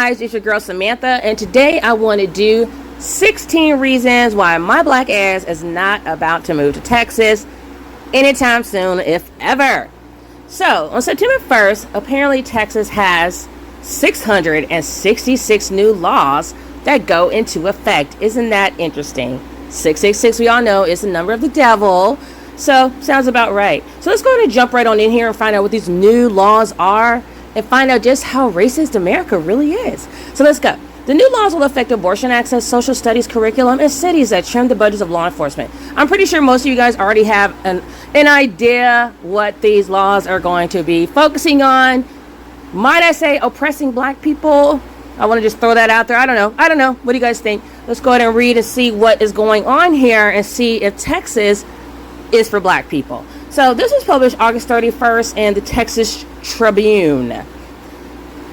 guys, it's your girl Samantha, and today I want to do 16 reasons why my black ass is not about to move to Texas anytime soon, if ever. So, on September 1st, apparently Texas has 666 new laws that go into effect. Isn't that interesting? 666, we all know, is the number of the devil. So, sounds about right. So, let's go ahead and jump right on in here and find out what these new laws are and find out just how racist America really is. So let's go. The new laws will affect abortion access, social studies curriculum, and cities that trim the budgets of law enforcement. I'm pretty sure most of you guys already have an idea what these laws are going to be focusing on. Might I say oppressing black people? I want to just throw that out there. I don't know. What do you guys think? Let's go ahead and read and see what is going on here and see if Texas is for black people. So this was published August 31st in the Texas Tribune.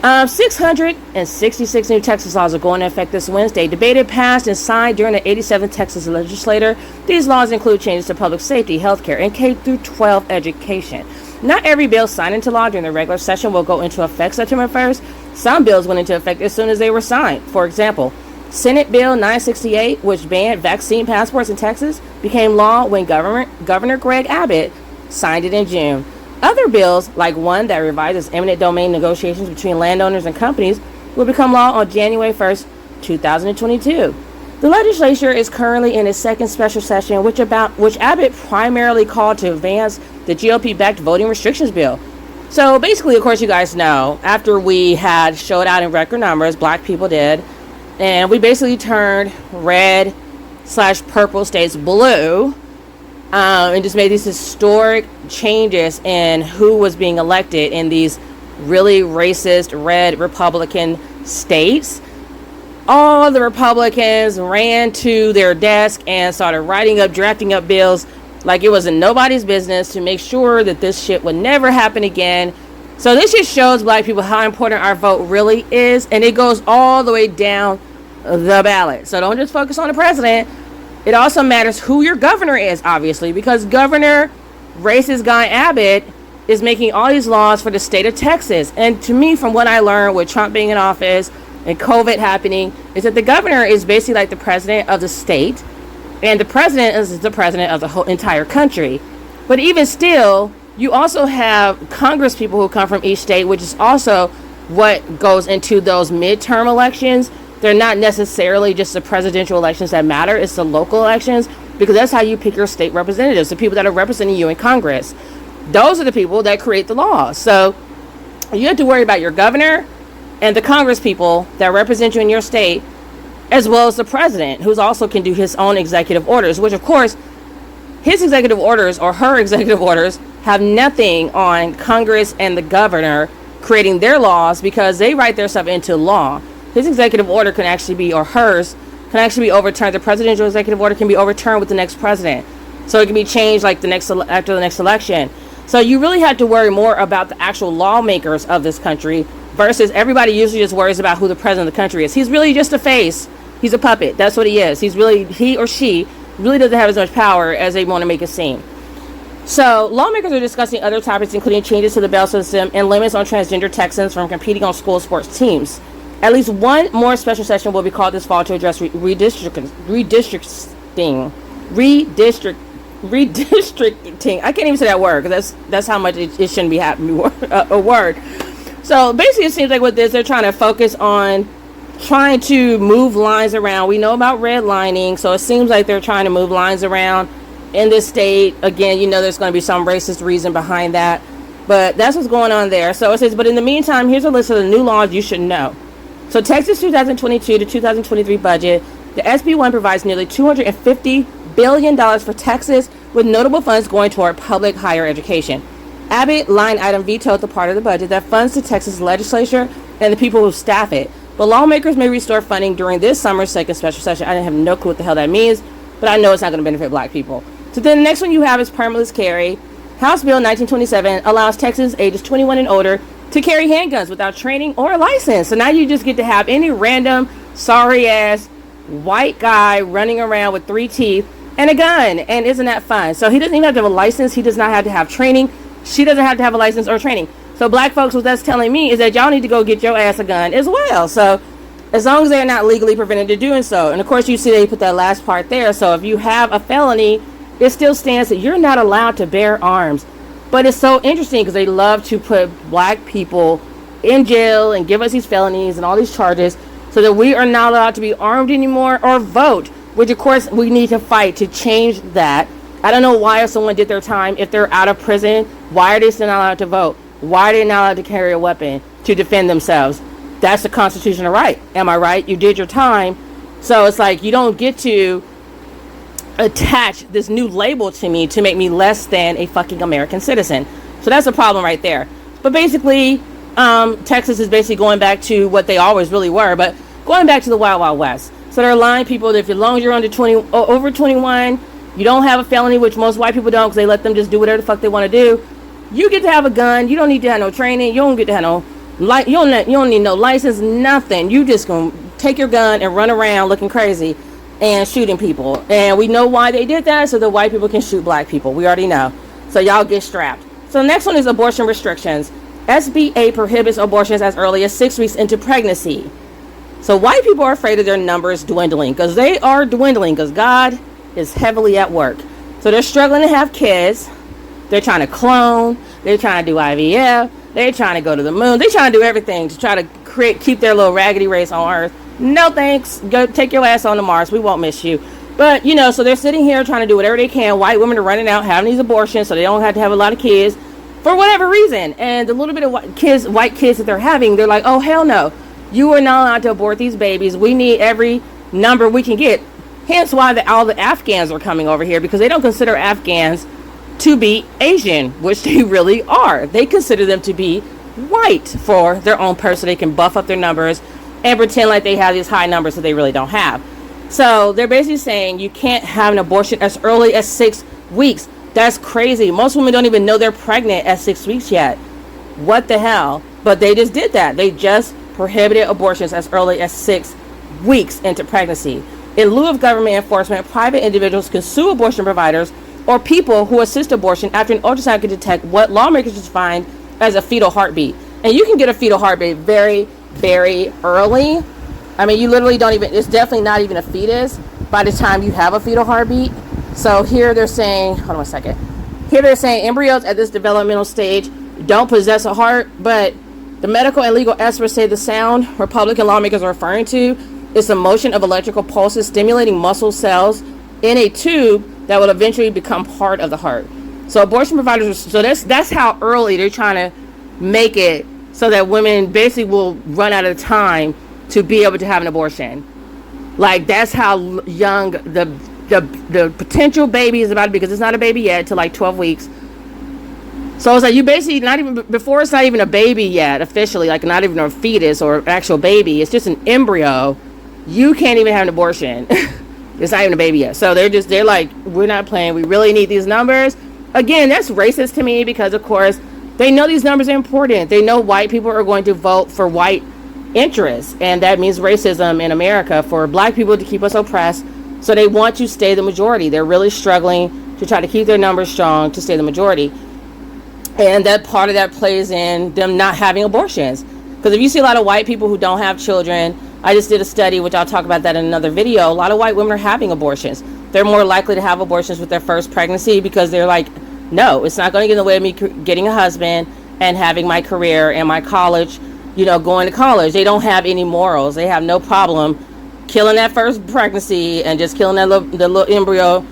666 new Texas laws are going into effect this Wednesday. Debated, passed, and signed during the 87th Texas legislature. These laws include changes to public safety, healthcare, and K-12 education. Not every bill signed into law during the regular session will go into effect September 1st. Some bills went into effect as soon as they were signed. For example, Senate Bill 968, which banned vaccine passports in Texas, became law when Governor Greg Abbott signed it in June. Other bills, like one that revises eminent domain negotiations between landowners and companies, will become law on January 1st, 2022. The legislature is currently in its second special session, which Abbott primarily called to advance the GOP-backed voting restrictions bill. So basically, of course, you guys know, after we had showed out in record numbers, black people did, and we basically turned red/purple states blue, and just made these historic changes in who was being elected in these really racist red Republican states. All the Republicans ran to their desk and started drafting up bills like it wasn't nobody's business to make sure that this shit would never happen again. So this just shows black people how important our vote really is, and it goes all the way down the ballot. So don't just focus on the president. It also matters who your governor is, obviously, because Governor racist guy Abbott is making all these laws for the state of Texas. And to me, from what I learned with Trump being in office and COVID happening, is that the governor is basically like the president of the state, and the president is the president of the whole entire country. But even still, you also have Congress people who come from each state, which is also what goes into those midterm elections. They're not necessarily just the presidential elections that matter. It's the local elections, because that's how you pick your state representatives, the people that are representing you in Congress. Those are the people that create the laws. So you have to worry about your governor and the Congress people that represent you in your state, as well as the president, who also can do his own executive orders, which, of course, his executive orders or her executive orders have nothing on Congress and the governor creating their laws, because they write their stuff into law. His executive order can actually be, or hers, can actually be overturned. The presidential executive order can be overturned with the next president. So it can be changed like after the next election. So you really have to worry more about the actual lawmakers of this country versus everybody usually just worries about who the president of the country is. He's really just a face. He's a puppet. That's what he is. He or she really doesn't have as much power as they want to make it seem. So lawmakers are discussing other topics, including changes to the bail system and limits on transgender Texans from competing on school sports teams. At least one more special session will be called this fall to address redistricting. I can't even say that word, because that's how much it shouldn't be a word. So basically, it seems like with this, they're trying to focus on trying to move lines around. We know about redlining, so it seems like they're trying to move lines around in this state. Again, you know there's going to be some racist reason behind that, but that's what's going on there. So it says, but in the meantime, here's a list of the new laws you should know. So Texas 2022 to 2023 budget, the SB 1 provides nearly $250 billion for Texas, with notable funds going toward public higher education. Abbott line item vetoed the part of the budget that funds the Texas legislature and the people who staff it. But lawmakers may restore funding during this summer's second special session. I have no clue what the hell that means, but I know it's not going to benefit black people. So then the next one you have is permitless carry. House Bill 1927 allows Texans ages 21 and older to carry handguns without training or a license. So now you just get to have any random sorry ass white guy running around with 3 teeth and a gun. And isn't that fun? So he doesn't even have to have a license. He does not have to have training. She doesn't have to have a license or training. So black folks, what that's telling me is that y'all need to go get your ass a gun as well. So as long as they're not legally prevented to doing so. And of course you see they put that last part there. So if you have a felony, it still stands that you're not allowed to bear arms. But it's so interesting because they love to put black people in jail and give us these felonies and all these charges so that we are not allowed to be armed anymore or vote, which of course we need to fight to change that. I don't know why if someone did their time, if they're out of prison, why are they still not allowed to vote? Why are they not allowed to carry a weapon to defend themselves? That's the constitutional right. Am I right? You did your time. So it's like you don't get to attach this new label to me to make me less than a fucking American citizen. So that's a problem right there. But basically, Texas is basically going back to what they always really were, but going back to the Wild Wild West. So they're allowing people that as long as you're under 20, over 21, you don't have a felony, which most white people don't because they let them just do whatever the fuck they want to do. You get to have a gun. You don't need to have no training. You don't get to have no you don't need no license, nothing. You just gonna take your gun and run around looking crazy and shooting people. And we know why they did that, so the white people can shoot black people. We already know. So y'all get strapped. So the next one is abortion restrictions. SB 8 prohibits abortions as early as 6 weeks into pregnancy. So white people are afraid of their numbers dwindling because they are dwindling because God is heavily at work. So they're struggling to have kids. They're trying to clone. They're trying to do IVF. They're trying to go to the moon. They're trying to do everything to try to keep their little raggedy race on Earth. No thanks. Go take your ass on to Mars. We won't miss you. But, so they're sitting here trying to do whatever they can. White women are running out, having these abortions so they don't have to have a lot of kids for whatever reason. And the little bit of white kids that they're having, they're like, oh, hell no. You are not allowed to abort these babies. We need every number we can get. Hence why all the Afghans are coming over here because they don't consider Afghans to be Asian, which they really are. They consider them to be white for their own purpose so they can buff up their numbers and pretend like they have these high numbers that they really don't have. So they're basically saying you can't have an abortion as early as 6 weeks. That's crazy. Most women don't even know they're pregnant at 6 weeks yet. What the hell? But they just did that. They just prohibited abortions as early as 6 weeks into pregnancy. In lieu of government enforcement, private individuals can sue abortion providers or people who assist abortion after an ultrasound can detect what lawmakers define as a fetal heartbeat. And you can get a fetal heartbeat very, very early. I mean, you literally don't even, it's definitely not even a fetus by the time you have a fetal heartbeat. So here they're saying, hold on a second. Here they're saying embryos at this developmental stage don't possess a heart, but the medical and legal experts say the sound Republican lawmakers are referring to is the motion of electrical pulses stimulating muscle cells in a tube that will eventually become part of the heart. So abortion providers, so that's how early they're trying to make it so that women basically will run out of time to be able to have an abortion. Like that's how young the potential baby is about to be, because it's not a baby yet until like 12 weeks. So it's like you basically not even before it's not even a baby yet officially, like not even a fetus or actual baby. It's just an embryo. You can't even have an abortion. It's not even a baby yet. So they're like, we're not playing. We really need these numbers. Again, that's racist to me because, of course, they know these numbers are important. They know white people are going to vote for white interests. And that means racism in America for black people to keep us oppressed. So they want to stay the majority. They're really struggling to try to keep their numbers strong to stay the majority. And that part of that plays in them not having abortions. Because if you see a lot of white people who don't have children, I just did a study, which I'll talk about that in another video. A lot of white women are having abortions. They're more likely to have abortions with their first pregnancy because they're like, no, it's not going to get in the way of me getting a husband and having my career and my college, going to college. They don't have any morals. They have no problem killing that first pregnancy and just killing the little embryo,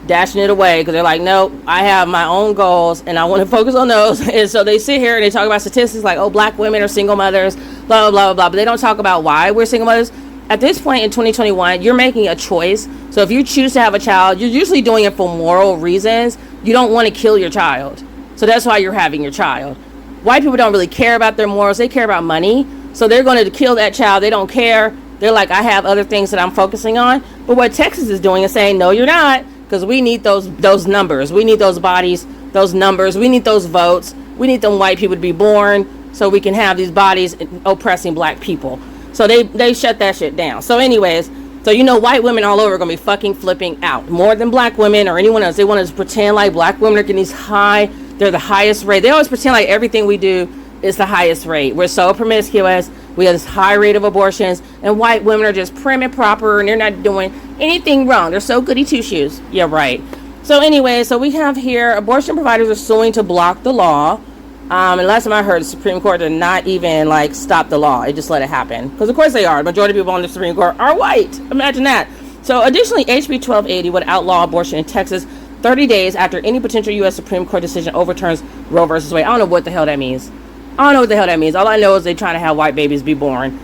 dashing it away because they're like, no, I have my own goals and I want to focus on those. And so they sit here and they talk about statistics like, oh, black women are single mothers, blah, blah, blah, blah. But they don't talk about why we're single mothers. At this point in 2021, you're making a choice. So if you choose to have a child, you're usually doing it for moral reasons. You don't want to kill your child. So that's why you're having your child. White people don't really care about their morals. They care about money. So they're going to kill that child. They don't care. They're like, I have other things that I'm focusing on. But what Texas is doing is saying, no, you're not. Because we need those numbers. We need those bodies, those numbers. We need those votes. We need them white people to be born so we can have these bodies oppressing black people. So they shut that shit down. So anyways, white women all over are going to be fucking flipping out. More than black women or anyone else. They want to pretend like black women are getting these high, they're the highest rate. They always pretend like everything we do It's the highest rate. We're so promiscuous. We have this high rate of abortions, and white women are just prim and proper, and they're not doing anything wrong. They're so goody two shoes. Yeah, right. So anyway, so we have here abortion providers are suing to block the law. And last time I heard, the Supreme Court did not even like stop the law. It just let it happen. Because of course they are. The majority of people on the Supreme Court are white. Imagine that. So additionally, HB 1280 would outlaw abortion in Texas 30 days after any potential U.S. Supreme Court decision overturns Roe versus Wade. I don't know what the hell that means. I don't know what the hell that means. All I know is they're trying to have white babies be born.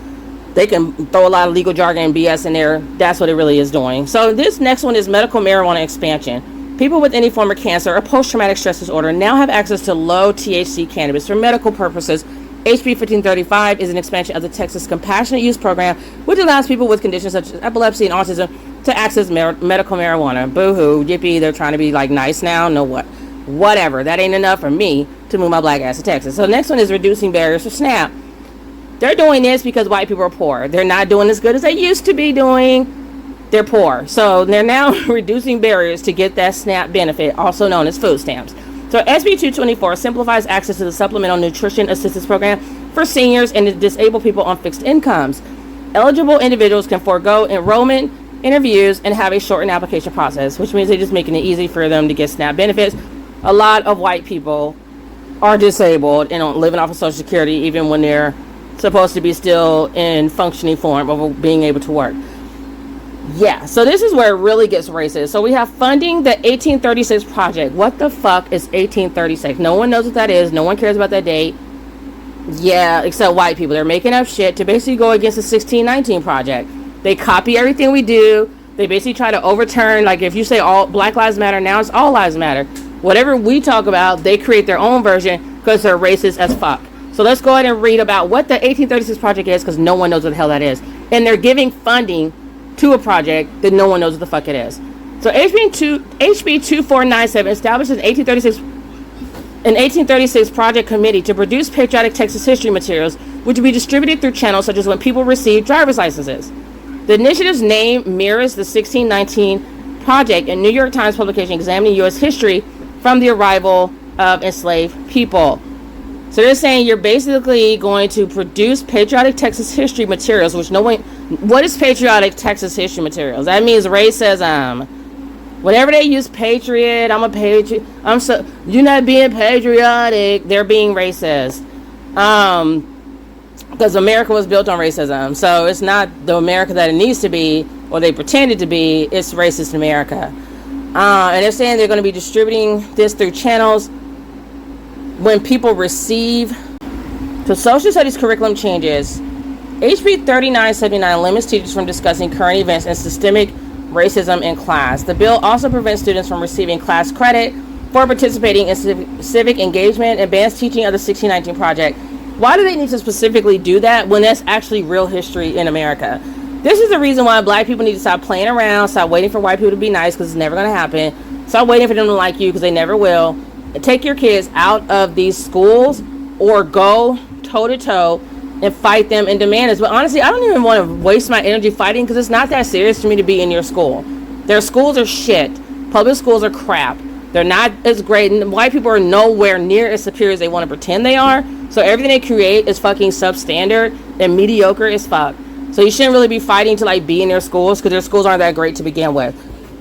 They can throw a lot of legal jargon and BS in there. That's what it really is doing. So this next one is medical marijuana expansion. People with any form of cancer or post-traumatic stress disorder now have access to low THC cannabis for medical purposes. HB 1535 is an expansion of the Texas Compassionate Use Program, which allows people with conditions such as epilepsy and autism to access medical marijuana. Boo-hoo, yippee, they're trying to be like nice now. No what? Whatever. That ain't enough for me to move my black ass to Texas. So the next one is reducing barriers for SNAP. They're doing this because white people are poor. They're not doing as good as they used to be doing. They're poor. So they're now reducing barriers to get that SNAP benefit, also known as food stamps. So SB 224 simplifies access to the Supplemental Nutrition Assistance Program for seniors and disabled people on fixed incomes. Eligible individuals can forego enrollment interviews and have a shortened application process, which means they're just making it easy for them to get SNAP benefits. A lot of white people are disabled and living off of Social Security even when they're supposed to be still in functioning form of being able to work. Yeah, so this is where it really gets racist. So we have funding the 1836 project. What the fuck is 1836? No one knows what that is. No one cares about that date. Yeah, except white people. They're making up shit to basically go against the 1619 project. They copy everything we do. They basically try to overturn, like if you say all Black Lives Matter, now it's all lives matter. Whatever we talk about, they create their own version because they're racist as fuck. So let's go ahead and read about what the 1836 project is, because no one knows what the hell that is. And they're giving funding to a project that no one knows what the fuck it is. So HB 2497 establishes an 1836 project committee to produce patriotic Texas history materials, which will be distributed through channels such as when people receive driver's licenses. The initiative's name mirrors the 1619 project, a New York Times publication examining U.S. history from the arrival of enslaved people. So they're saying you're basically going to produce patriotic Texas history materials, which no one... What is patriotic Texas history materials? That means racism. Whenever they use patriot, I'm a patriot. You're not being patriotic. They're being racist. Because America was built on racism. So it's not the America that it needs to be, or they pretend it to be. It's racist America. And they're saying they're going to be distributing this through channels when people receive. So social studies curriculum changes. HB 3979 limits teachers from discussing current events and systemic racism in class. The bill also prevents students from receiving class credit for participating in civic engagement and bans teaching of the 1619 project. Why do they need to specifically do that when that's actually real history in America? This is the reason why black people need to stop playing around, stop waiting for white people to be nice, because it's never going to happen. Stop waiting for them to like you, because they never will. Take your kids out of these schools or go toe-to-toe and fight them and demand this. But honestly, I don't even want to waste my energy fighting, because it's not that serious for me to be in your school. Their schools are shit. Public schools are crap. They're not as great, and white people are nowhere near as superior as they want to pretend they are. So everything they create is fucking substandard and mediocre as fuck. So you shouldn't really be fighting to like be in their schools, because their schools aren't that great to begin with.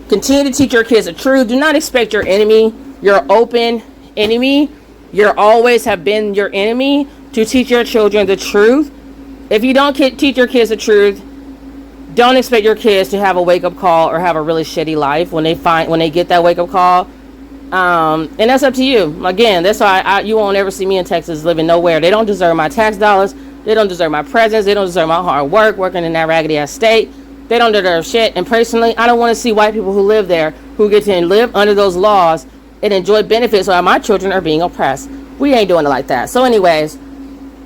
Continue to teach your kids the truth. Do not expect your enemy, your open enemy, you always have been your enemy, to teach your children the truth. If you don't teach your kids the truth, don't expect your kids to have a wake-up call or have a really shitty life when they get that wake-up call. And that's up to you. Again, that's why you won't ever see me in Texas living nowhere. They don't deserve my tax dollars. They don't deserve my presence. They don't deserve my hard work working in that raggedy ass state. They don't deserve shit. And personally, I don't want to see white people who live there, who get to live under those laws and enjoy benefits while my children are being oppressed. We ain't doing it like that. So anyways,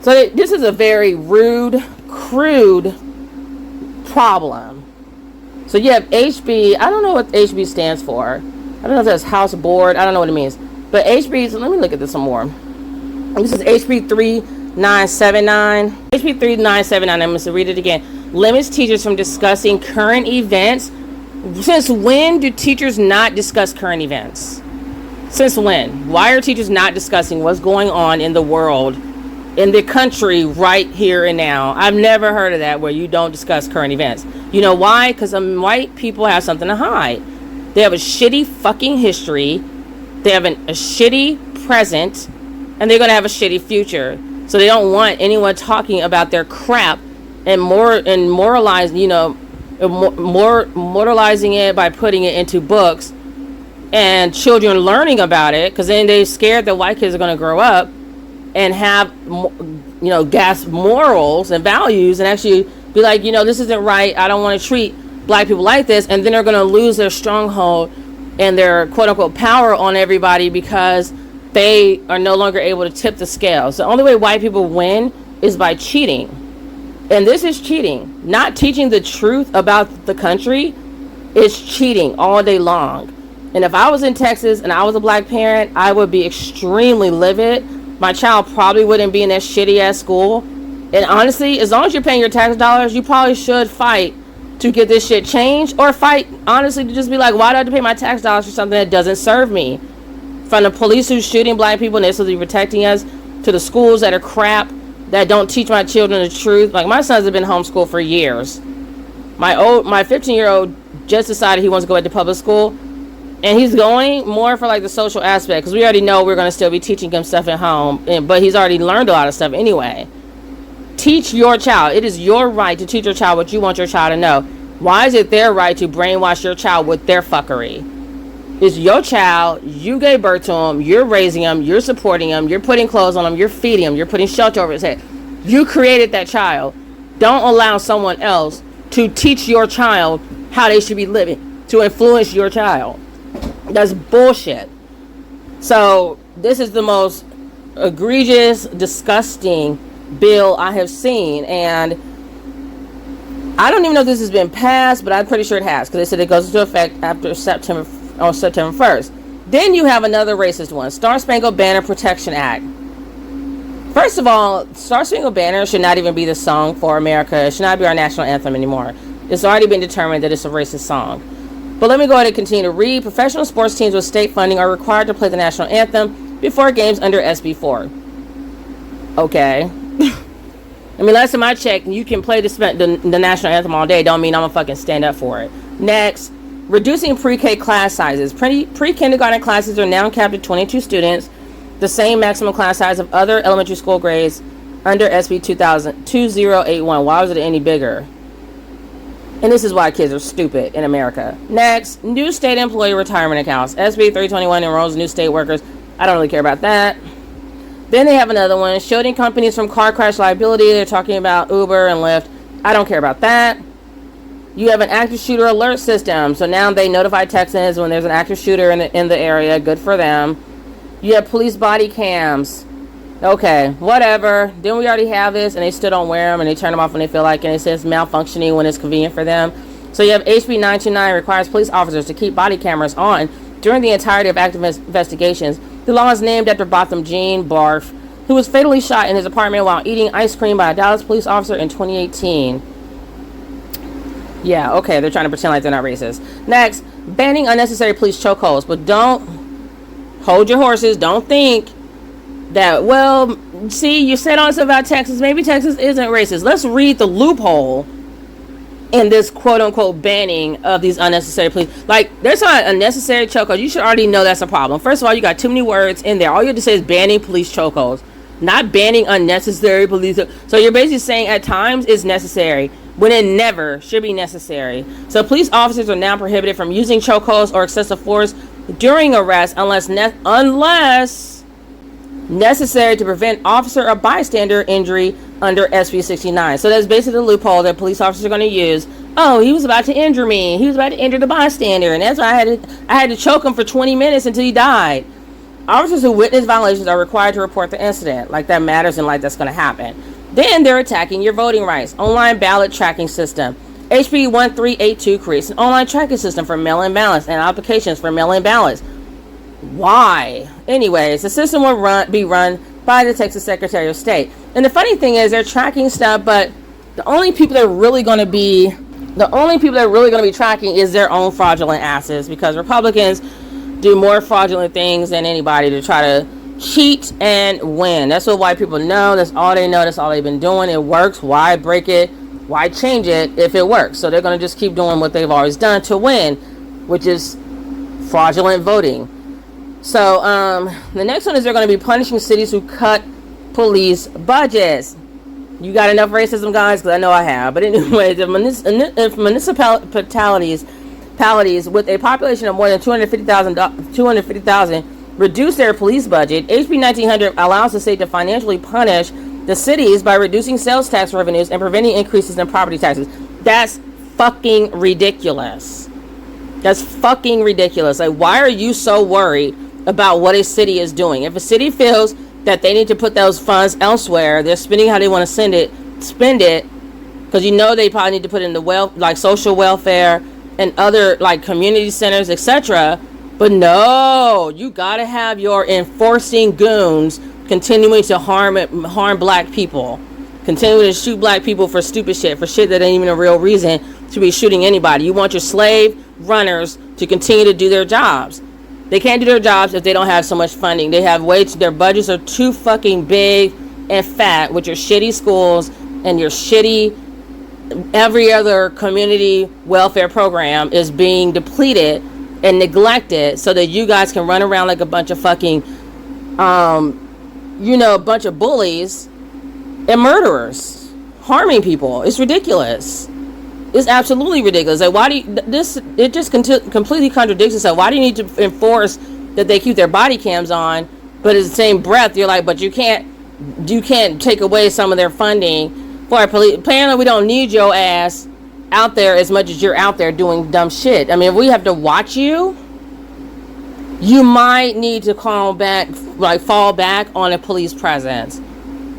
so this is a very rude, crude problem. So you have HB. I don't know what HB stands for. I don't know if that's House Board. I don't know what it means. But HB, so let me look at this some more. This is HB 3979. HB 3979, I'm going to read it again. Limits teachers from discussing current events. Since when do teachers not discuss current events? Since when? Why are teachers not discussing what's going on in the world in the country right here and now. I've never heard of that where you don't discuss current events. You know why? Because white people have something to hide. They have a shitty fucking history. They have a shitty present, and they're going to have a shitty future. So they don't want anyone talking about their crap and moralizing, moralizing it by putting it into books and children learning about it, because then they're scared that white kids are going to grow up and have, gas morals and values and actually be like, this isn't right. I don't want to treat black people like this. And then they're going to lose their stronghold and their quote unquote power on everybody because they are no longer able to tip the scales. The only way white people win is by cheating. And this is cheating. Not teaching the truth about the country is cheating all day long. And if I was in Texas and I was a black parent, I would be extremely livid. My child probably wouldn't be in that shitty ass school. And honestly, as long as you're paying your tax dollars, you probably should fight to get this shit changed, or fight honestly to just be like, why do I have to pay my tax dollars for something that doesn't serve me? From the police who's shooting black people and they're supposed to be protecting us, to the schools that are crap, that don't teach my children the truth. Like, my sons have been homeschooled for years. My 15-year-old just decided he wants to go into public school, and he's going more for like the social aspect, because we already know we're going to still be teaching him stuff at home, but he's already learned a lot of stuff anyway. Teach your child. It is your right to teach your child what you want your child to know. Why is it their right to brainwash your child with their fuckery? It's your child. You gave birth to him. You're raising him. You're supporting him. You're putting clothes on him. You're feeding him. You're putting shelter over his head. You created that child. Don't allow someone else to teach your child how they should be living, to influence your child. That's bullshit. So this is the most egregious, disgusting bill I have seen, and I don't even know if this has been passed, but I'm pretty sure it has, because they said it goes into effect after September 1st. Then you have another racist one, Star Spangled Banner Protection Act. First of all, Star Spangled Banner should not even be the song for America. It should not be our national anthem anymore. It's already been determined that it's a racist song. But let me go ahead and continue to read. Professional sports teams with state funding are required to play the national anthem before games under SB 4. Okay. I mean, last time I checked, you can play the national anthem all day. Don't mean I'm gonna fucking stand up for it. Next, reducing pre-K class sizes. Pre-kindergarten classes are now capped at 22 students, the same maximum class size of other elementary school grades under SB 2081. Why was it any bigger? And this is why kids are stupid in America. Next, new state employee retirement accounts. SB 321 enrolls new state workers. I don't really care about that. Then they have another one, shielding companies from car crash liability. They're talking about Uber and Lyft. I don't care about that. You have an active shooter alert system. So now they notify Texans when there's an active shooter in the area. Good for them. You have police body cams. Okay, whatever. Didn't we already have this? And they still don't wear them, and they turn them off when they feel like it. And it says malfunctioning when it's convenient for them. So you have HB 929 requires police officers to keep body cameras on during the entirety of active investigations. The law is named after Botham Jean Barf, who was fatally shot in his apartment while eating ice cream by a Dallas police officer in 2018. Yeah, okay, they're trying to pretend like they're not racist. Next, banning unnecessary police chokeholds. But don't hold your horses. Don't think that, well, see, you said all this about Texas. Maybe Texas isn't racist. Let's read the loophole in this quote-unquote banning of these unnecessary police. Like, there's not unnecessary chokeholds. You should already know that's a problem. First of all, you got too many words in there. All you have to say is banning police chokeholds, not banning unnecessary police. So you're basically saying at times it's necessary when it never should be necessary. So police officers are now prohibited from using chokeholds or excessive force during arrest unless necessary to prevent officer or bystander injury under SB 69. So that's basically the loophole that police officers are going to use. Oh, he was about to injure me. He was about to injure the bystander, and that's why I had to choke him for 20 minutes until he died. Officers who witness violations are required to report the incident. Like that matters and like that's going to happen. Then they're attacking your voting rights. Online ballot tracking system. HB 1382 creates an online tracking system for mail-in ballots and applications for mail-in ballots. Why? Anyways, the system will be run by the Texas Secretary of State. And the funny thing is they're tracking stuff, but the only people that are really going to be tracking is their own fraudulent asses, because Republicans do more fraudulent things than anybody to try to cheat and win. That's what white people know. That's all they know. That's all they've been doing. It works. Why break it? Why change it if it works? So they're going to just keep doing what they've always done to win, which is fraudulent voting. So the next one is they're going to be punishing cities who cut police budgets. You got enough racism, guys? Because I know I have. But anyway, if municipalities with a population of more than 250,000 reduce their police budget, HB 1900 allows the state to financially punish the cities by reducing sales tax revenues and preventing increases in property taxes. That's fucking ridiculous. That's fucking ridiculous. Like, why are you so worried about what a city is doing? If a city feels that they need to put those funds elsewhere, they're spending how they want to spend it, because you know they probably need to put it in the social welfare and other like community centers, etc. But no, you gotta have your enforcing goons continuing to harm black people, continuing to shoot black people for stupid shit, for shit that ain't even a real reason to be shooting anybody. You want your slave runners to continue to do their jobs. They can't do their jobs if they don't have so much funding. They have their budgets are too fucking big and fat with your shitty schools and your shitty every other community welfare program is being depleted and neglected so that you guys can run around like a bunch of fucking a bunch of bullies and murderers harming people. It's ridiculous. It's absolutely ridiculous. Like, why do it just completely contradicts itself. Why do you need to enforce that they keep their body cams on, but in the same breath you're like, but you can't take away some of their funding for our police? Apparently we don't need your ass out there as much as you're out there doing dumb shit. I mean, if we have to watch you might need to fall back on a police presence.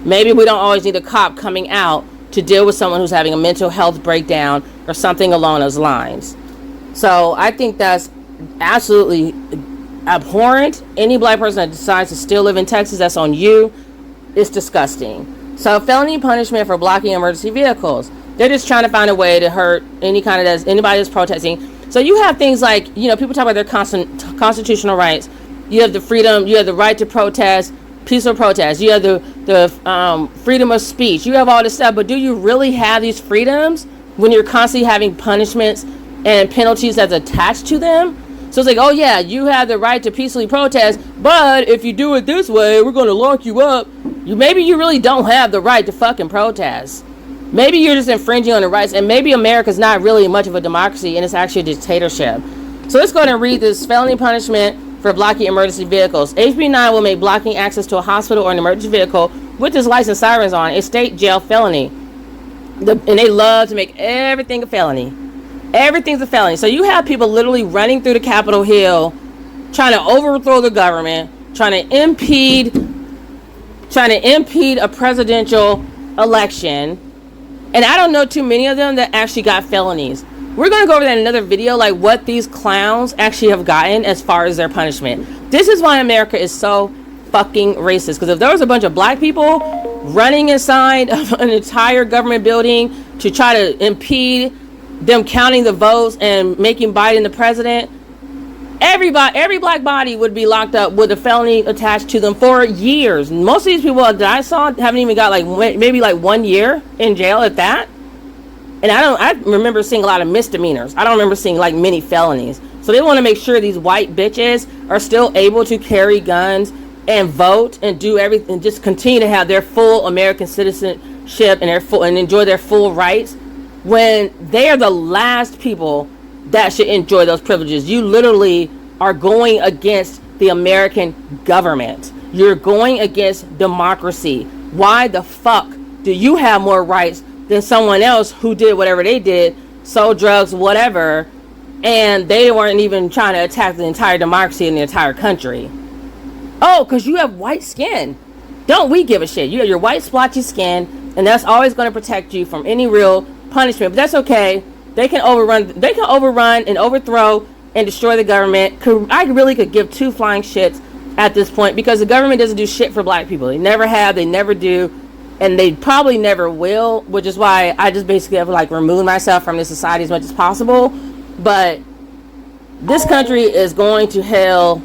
Maybe we don't always need a cop coming out to deal with someone who's having a mental health breakdown or something along those lines. So I think that's absolutely abhorrent. Any black person that decides to still live in Texas, that's on you. It's disgusting. So felony punishment for blocking emergency vehicles. They're just trying to find a way to hurt anybody that's protesting. So you have things like, people talk about their constitutional rights. You have the freedom, you have the right to protest, peaceful protest. You have the freedom of speech. You have all this stuff, but do you really have these freedoms when you're constantly having punishments and penalties that's attached to them? So it's like, oh yeah, you have the right to peacefully protest, but if you do it this way, we're going to lock you up. Maybe you really don't have the right to fucking protest. Maybe you're just infringing on the rights, and maybe America's not really much of a democracy and it's actually a dictatorship. So let's go ahead and read this felony punishment for blocking emergency vehicles. HB 9 will make blocking access to a hospital or an emergency vehicle with its license sirens on a state jail felony. And they love to make everything a felony. Everything's a felony. So you have people literally running through the Capitol Hill, trying to overthrow the government, trying to impede a presidential election. And I don't know too many of them that actually got felonies. We're going to go over that in another video, like what these clowns actually have gotten as far as their punishment. This is why America is so fucking racist. Because if there was a bunch of black people running inside of an entire government building to try to impede them counting the votes and making Biden the president, every black body would be locked up with a felony attached to them for years. Most of these people that I saw haven't even got maybe 1 year in jail at that. And I remember seeing a lot of misdemeanors. I don't remember seeing many felonies. So they want to make sure these white bitches are still able to carry guns and vote and do everything, just continue to have their full American citizenship and enjoy their full rights, when they are the last people that should enjoy those privileges. You literally are going against the American government. You're going against democracy. Why the fuck do you have more rights than someone else who did whatever they did, sold drugs, whatever, and they weren't even trying to attack the entire democracy in the entire country? Oh, because you have white skin. Don't we give a shit? You have your white splotchy skin, and that's always going to protect you from any real punishment. But that's okay. They can overrun and overthrow and destroy the government. I really could give two flying shits at this point, because the government doesn't do shit for black people. They never have, they never do, and they probably never will, which is why I just basically have removed myself from this society as much as possible. But this country is going to hell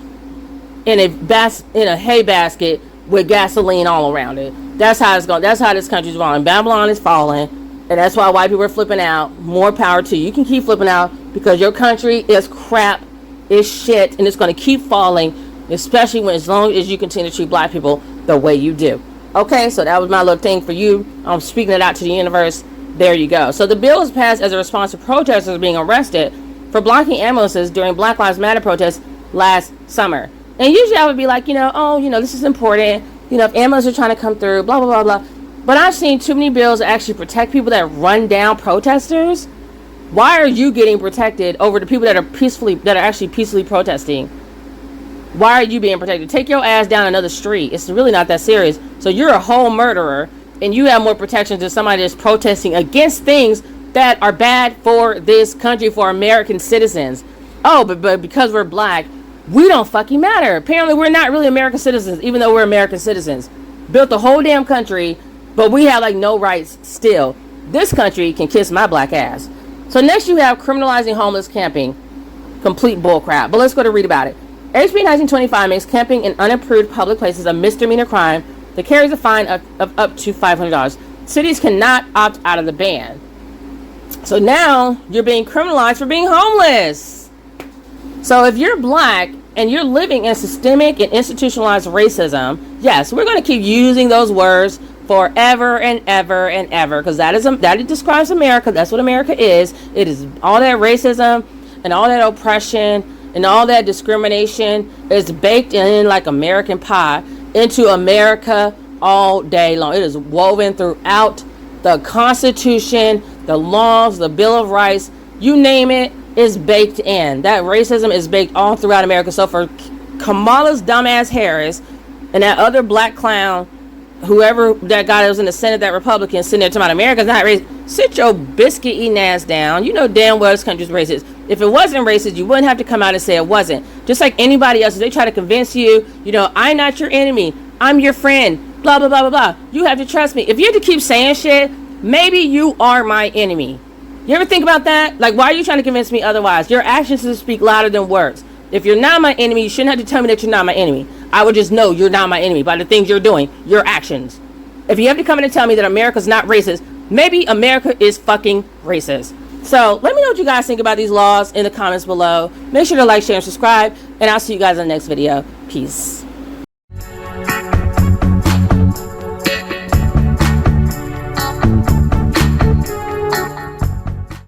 in a hay basket with gasoline all around it. That's how it's going. That's how this country's falling. Babylon is falling, and that's why white people are flipping out. More power to you. You can keep flipping out because your country is crap, is shit, and it's going to keep falling, especially when as long as you continue to treat black people the way you do. Okay, so that was my little thing for you. I'm speaking it out to the universe. There you go. So the bill was passed as a response to protesters being arrested for blocking ambulances during Black Lives Matter protests last summer. And usually I would be like, this is important. If ambulances are trying to come through, blah, blah, blah, blah. But I've seen too many bills that actually protect people that run down protesters. Why are you getting protected over the people that are actually peacefully protesting? Why are you being protected? Take your ass down another street. It's really not that serious. So you're a whole murderer, and you have more protection than somebody that's protesting against things that are bad for this country, for American citizens. Oh, but because we're black, we don't fucking matter. Apparently, we're not really American citizens, even though we're American citizens. Built the whole damn country, but we have like no rights still. This country can kiss my black ass. So next you have criminalizing homeless camping. Complete bullcrap. But let's go to read about it. HB 1925 makes camping in unimproved public places a misdemeanor crime that carries a fine of up to $500. Cities cannot opt out of the ban. So now you're being criminalized for being homeless. So if you're black and you're living in systemic and institutionalized racism, yes, we're going to keep using those words forever and ever and ever, because that describes America. That's what America is. It is all that racism and all that oppression and all that discrimination is baked in like American pie into America all day long. It is woven throughout the Constitution, the laws, the Bill of Rights, you name it, is baked in. That racism is baked all throughout America. So for Kamala's dumbass Harris and that other black clown, whoever that guy that was in the Senate, that Republican, sitting there talking about America's not racist, sit your biscuit eating ass down. You know damn well this country's racist. If it wasn't racist, you wouldn't have to come out and say it wasn't. Just like anybody else, if they try to convince you, I'm not your enemy, I'm your friend, blah, blah, blah, blah, blah. You have to trust me. If you have to keep saying shit, maybe you are my enemy. You ever think about that? Like, why are you trying to convince me otherwise? Your actions speak louder than words. If you're not my enemy, you shouldn't have to tell me that you're not my enemy. I would just know you're not my enemy by the things you're doing, your actions. If you have to come in and tell me that America's not racist, maybe America is fucking racist. So let me know what you guys think about these laws in the comments below. Make sure to like, share, and subscribe, and I'll see you guys in the next video. Peace.